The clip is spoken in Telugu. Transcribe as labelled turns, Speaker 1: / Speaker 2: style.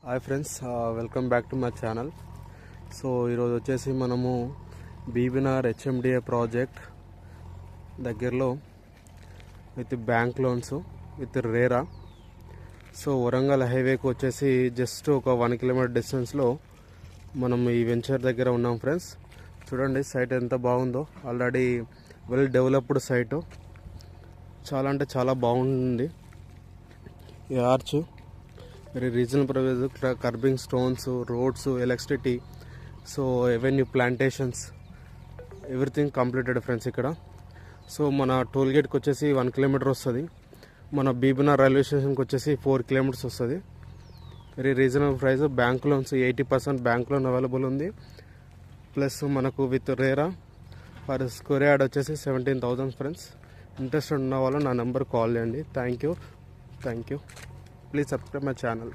Speaker 1: Hi friends, welcome back to my channel. So ఈరోజు వచ్చేసి మనము బీబీనార్ హెచ్ఎండిఏ ప్రాజెక్ట్ దగ్గరలో with bank loans with RERA. So Warangal హైవేకి వచ్చేసి జస్ట్ ఒక 1 కిలోమీటర్ డిస్టెన్స్లో మనం ఈ వెంచర్ దగ్గర ఉన్నాం ఫ్రెండ్స్. చూడండి సైట్ ఎంత బాగుందో. ఆల్రెడీ వెల్ డెవలప్డ్ సైటు, చాలా అంటే చాలా బాగుంది. ఈ arch very regional price, kerbing stones, roads, electricity, so avenue, plantations, everything completed friends ఇక్కడ. సో మన టోల్ గేట్కి వచ్చేసి 1 కిలోమీటర్ వస్తుంది. మన బీబీనార్ రైల్వే స్టేషన్కి వచ్చేసి 4 కిలోమీటర్స్ వస్తుంది. Very reasonable price. Bank loans 80% bank loan available ఉంది. ప్లస్ మనకు with RERA per square yard వచ్చేసి 17,000 ఫ్రెండ్స్. ఇంట్రెస్ట్ ఉన్న వాళ్ళు నా నెంబర్ కాల్ చేయండి. Thank you. Please subscribe my channel.